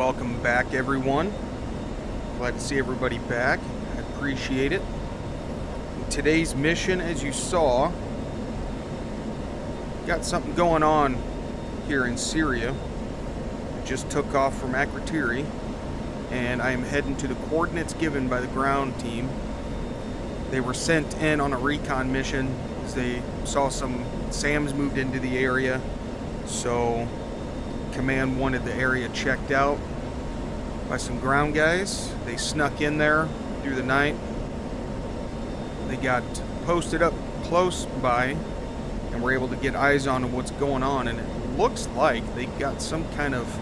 Welcome back, everyone. Glad to see everybody back. I appreciate it. In today's mission, as you saw, got something going on here in Syria. Just took off from Akrotiri, and I am heading to the coordinates given by the ground team. They were sent in on a recon mission as they saw some SAMs moved into the area, so command wanted the area checked out by some ground guys. They snuck in there through the night. They got posted up close by and were able to get eyes on what's going on, and it looks like they got some kind of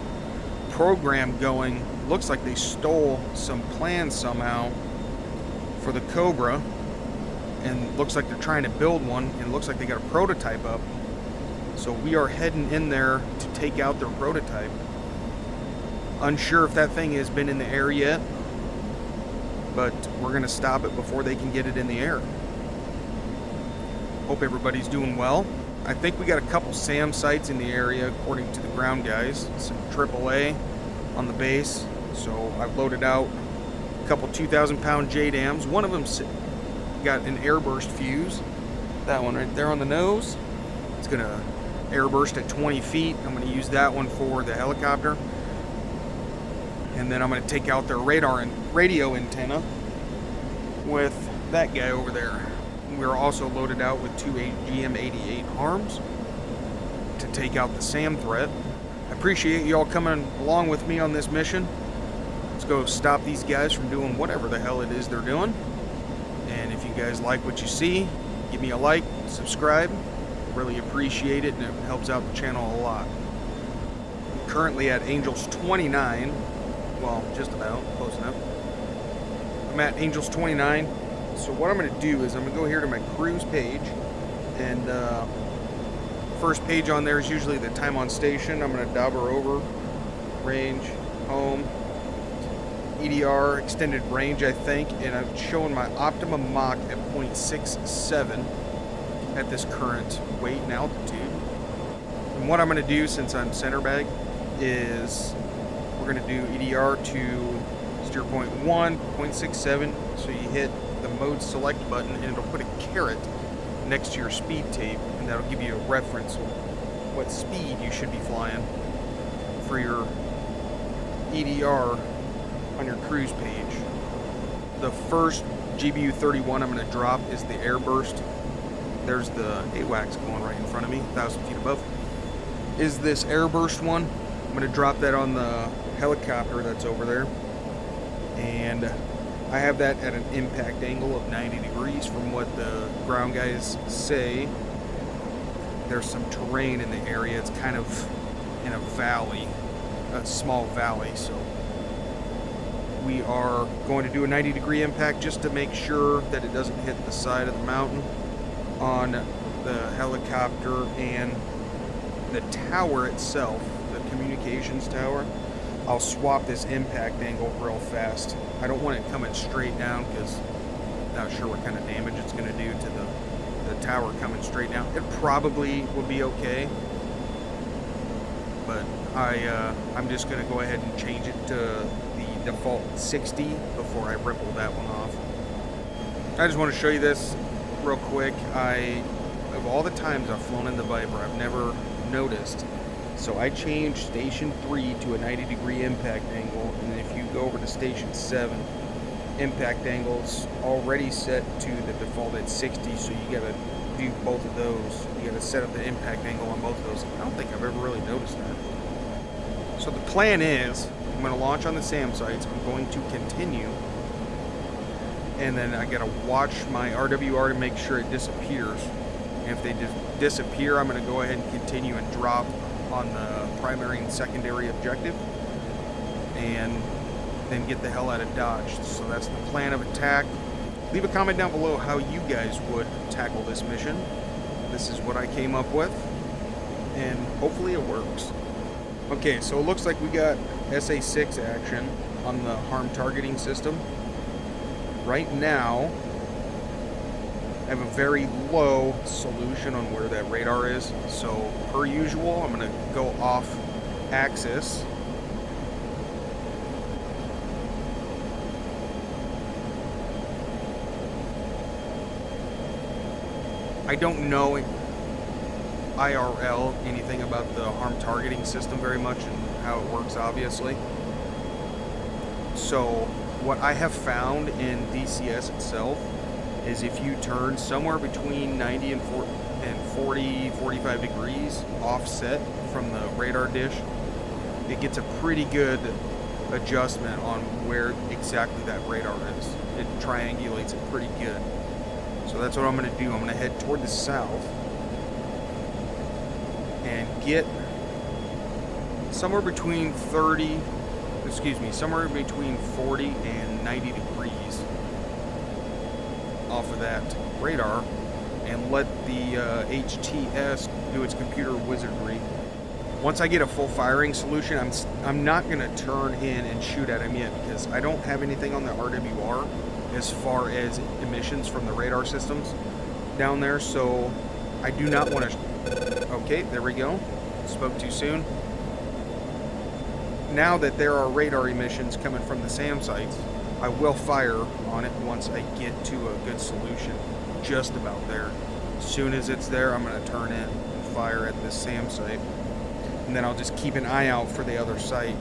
program going. Looks like they stole some plans somehow for the Cobra, and looks like they're trying to build one, and looks like they got a prototype up. So we are heading in there to take out their prototype. Unsure if that thing has been in the air yet, but we're going to stop it before they can get it in the air. Hope everybody's doing well. I think we got a couple SAM sites in the area according to the ground guys. Some AAA on the base. So I've loaded out a couple 2,000-pound JDAMs. One of them got an airburst fuse. That one right there on the nose. It's going to airburst at 20 feet. I'm going to use that one for the helicopter. And then I'm going to take out their radar and radio antenna with that guy over there. We're also loaded out with two GM88 arms to take out the SAM threat. I appreciate you all coming along with me on this mission. Let's go stop these guys from doing whatever the hell it is they're doing. And if you guys like what you see, give me a like, subscribe. Really appreciate it, and it helps out the channel a lot. I'm currently at Angels 29. Well, just about, close enough. I'm at Angels 29. So what I'm going to do is I'm going to go here to my cruise page, and first page on there is usually the time on station. I'm going to dauber over, range, home, EDR, extended range, I think, and I'm showing my optimum Mach at 0.67 at this current weight and altitude. And what I'm going to do, since I'm center bag, is we're going to do EDR to steer point 1, 0.67, so you hit the mode select button and it'll put a caret next to your speed tape, and that'll give you a reference of what speed you should be flying for your EDR on your cruise page. The first GBU 31 I'm going to drop is the airburst. There's the AWACS going right in front of me, 1,000 feet above. Is this airburst one. I'm going to drop that on the helicopter that's over there. And I have that at an impact angle of 90 degrees from what the ground guys say. There's some terrain in the area. It's kind of in a valley, a small valley. So we are going to do a 90-degree impact just to make sure that it doesn't hit the side of the mountain on the helicopter and the tower itself, the communications tower. I'll swap this impact angle real fast. I don't want it coming straight down because I'm not sure what kind of damage it's going to do to the tower coming straight down. It probably will be okay, but I'm just going to go ahead and change it to the default 60 before I ripple that one off. I just want to show you this real quick. Of all the times I've flown in the Viper, I've never noticed. So I changed station 3 to a 90-degree impact angle, and if you go over to station 7, impact angle's already set to the default at 60, so you gotta do both of those. You gotta set up the impact angle on both of those. I don't think I've ever really noticed that. So the plan is, I'm gonna launch on the SAM sites, I'm going to continue, and then I gotta watch my RWR to make sure it disappears. And if they disappear, I'm gonna go ahead and continue and drop on the primary and secondary objective, and then get the hell out of Dodge. So that's the plan of attack. Leave a comment down below how you guys would tackle this mission. This is what I came up with, and hopefully it works. Okay, so it looks like we got SA6 action on the harm targeting system. Right now, I have a very low solution on where that radar is, so per usual I'm going to go off axis I don't know IRL anything about the harm targeting system very much and how it works, obviously. So what I have found in DCS itself is if you turn somewhere between 90 and 40, 45 degrees offset from the radar dish, it gets a pretty good adjustment on where exactly that radar is. It triangulates it pretty good. So that's what I'm going to do. I'm going to head toward the south and get somewhere between 40 and 90 degrees off of that radar and let the HTS do its computer wizardry. Once I get a full firing solution, I'm not going to turn in and shoot at him yet because I don't have anything on the RWR as far as emissions from the radar systems down there, so I do not want to... Okay, there we go. Spoke too soon. Now that there are radar emissions coming from the SAM sites, I will fire on it once I get to a good solution. Just about there. As soon as it's there, I'm going to turn in and fire at this SAM site. And then I'll just keep an eye out for the other site.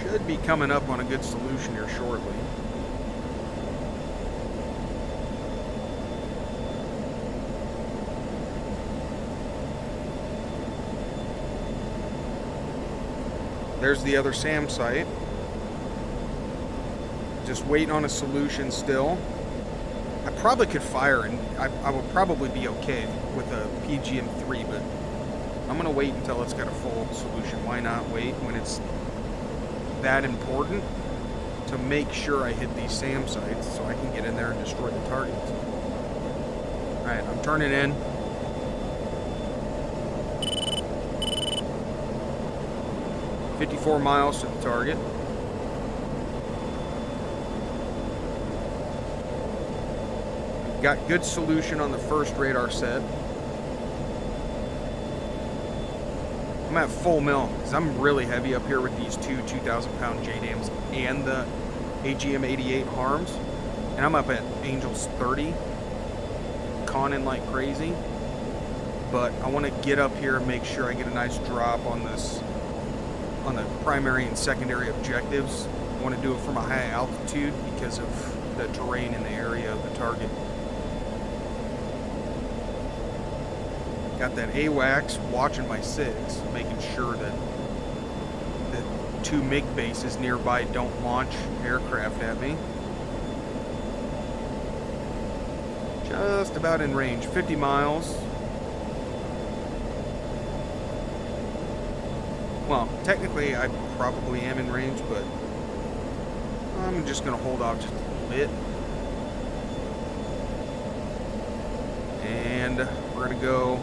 Should be coming up on a good solution here shortly. There's the other SAM site. Just waiting on a solution still. I probably could fire and I would probably be okay with a PGM-3, but I'm going to wait until it's got a full solution. Why not wait when it's that important to make sure I hit these SAM sites so I can get in there and destroy the targets. Alright, I'm turning in. $54 miles to the target. Got good solution on the first radar set. I'm at full mil because I'm really heavy up here with these two 2,000-pound JDAMs and the AGM-88 harms. And I'm up at Angels 30, conning like crazy. But I want to get up here and make sure I get a nice drop on this, on the primary and secondary objectives. I want to do it from a high altitude because of the terrain in the area of the target. Got that AWACS watching my 6, making sure that the two MiG bases nearby don't launch aircraft at me. Just about in range, 50 miles. Well, technically I probably am in range, but I'm just going to hold off just a little bit. And we're going to go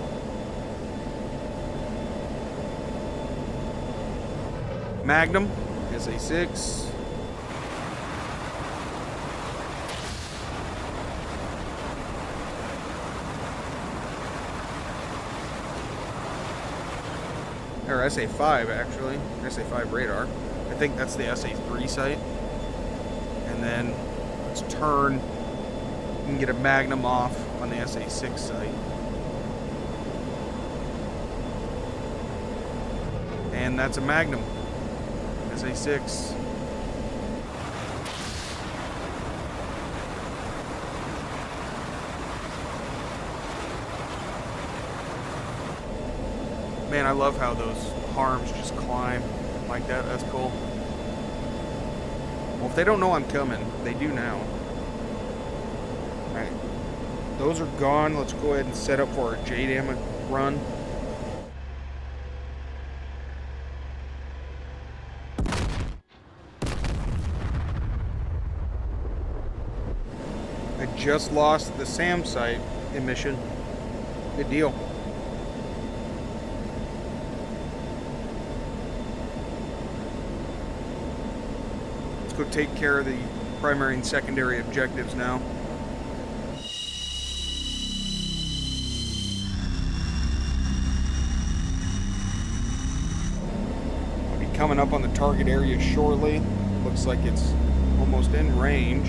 Magnum, SA-6. Or SA-5 actually, SA-5 radar. I think that's the SA-3 site. And then let's turn and get a Magnum off on the SA-6 site. And that's a Magnum, SA-6. Man, I love how those harms just climb like that. That's cool. Well, if they don't know I'm coming, they do now. Alright. Those are gone. Let's go ahead and set up for our JDAM run. I just lost the SAM site emission. Good deal. Go take care of the primary and secondary objectives now. I'll be coming up on the target area shortly. Looks like it's almost in range.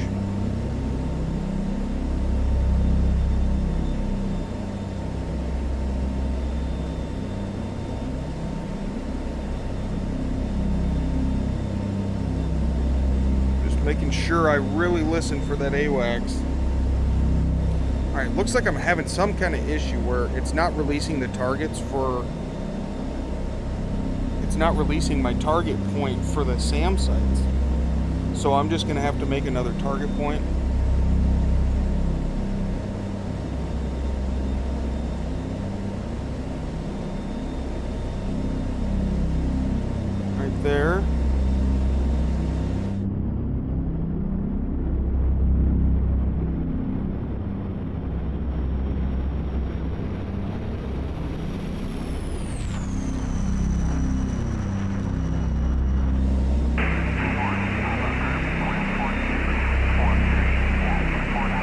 Making sure I really listen for that AWACS. Alright, looks like I'm having some kind of issue where it's not releasing the targets for... It's not releasing my target point for the SAM sites. So I'm just going to have to make another target point. Right there.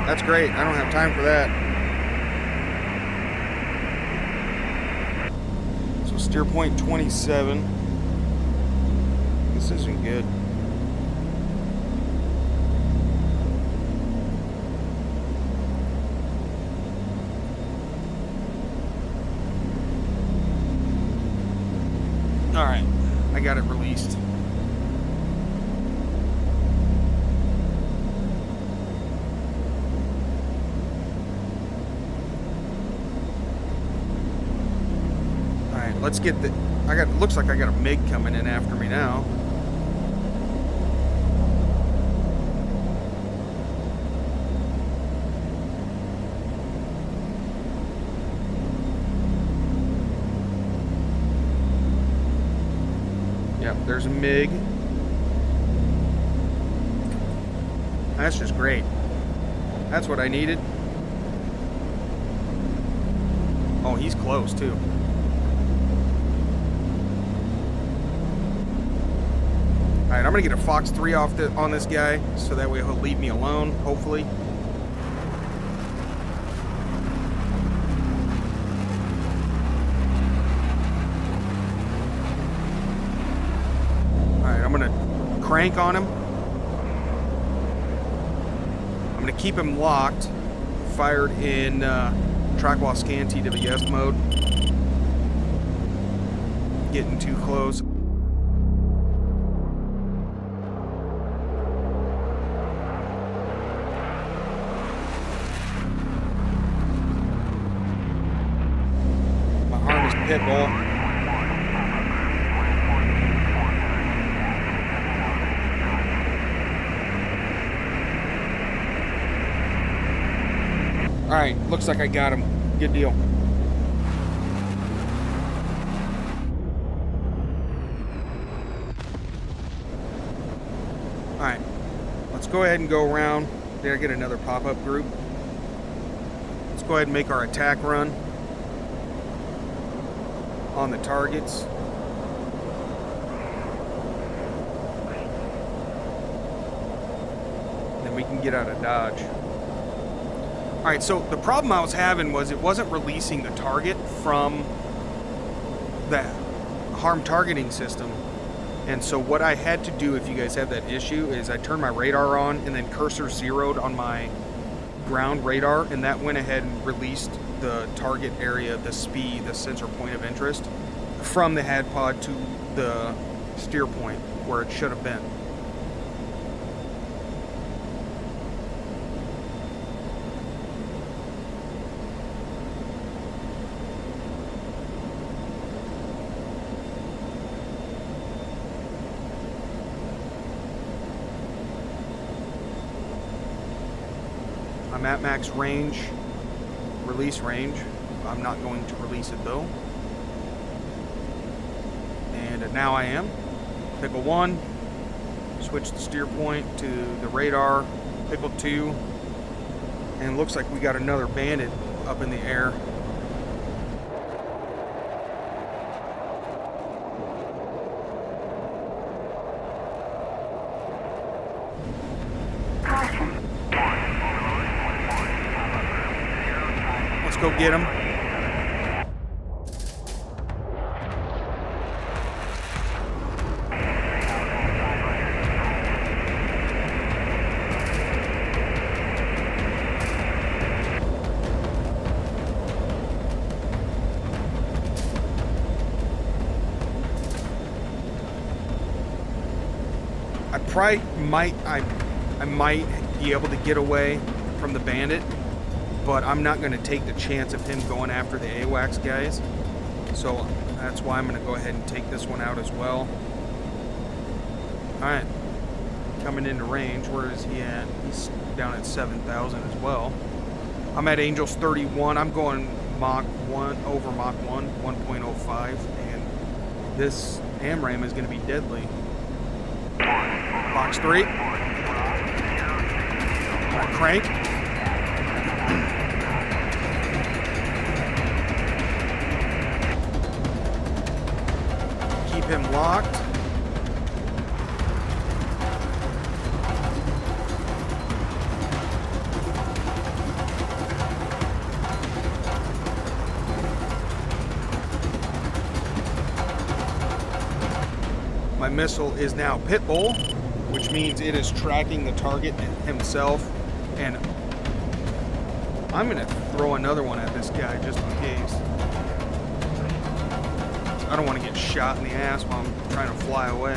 That's great. I don't have time for that. So steer point 27. This isn't good. All right, I got it released. Let's get the... looks like I got a MiG coming in after me now. Yep, there's a MiG. That's just great. That's what I needed. Oh, he's close too. Alright, I'm going to get a Fox 3 off on this guy, so that way he'll leave me alone, hopefully. Alright, I'm going to crank on him. I'm going to keep him locked, fired in track while scan TWS mode. Getting too close. Pit bull. Alright, looks like I got him. Good deal. Alright, let's go ahead and go around. Did I get another pop-up group? Let's go ahead and make our attack run on the targets. Then we can get out of Dodge. Alright, so the problem I was having was it wasn't releasing the target from the harm targeting system. And so what I had to do, if you guys have that issue, is I turned my radar on and then cursor zeroed on my ground radar, and that went ahead and released the target area, the SPI, the sensor point of interest, from the HAD pod to the steer point where it should have been. I'm at max range, release range. I'm not going to release it though. And now I am. Pickle 1, switch the steer point to the radar, pickle 2, and it looks like we got another bandit up in the air. Let's go get him. I might be able to get away from the bandit, but I'm not going to take the chance of him going after the AWACS guys. So that's why I'm going to go ahead and take this one out as well. Alright. Coming into range. Where is he at? He's down at 7,000 as well. I'm at Angels 31. I'm going Mach 1 over Mach 1, 1.05. And this AMRAAM is going to be deadly. Box 3. Crank. Keep him locked. My missile is now Pitbull, which means it is tracking the target himself. And I'm going to throw another one at this guy just in case. I don't want to get shot in the ass while I'm trying to fly away.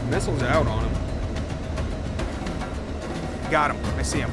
Missile's out on him. Got him. I see him.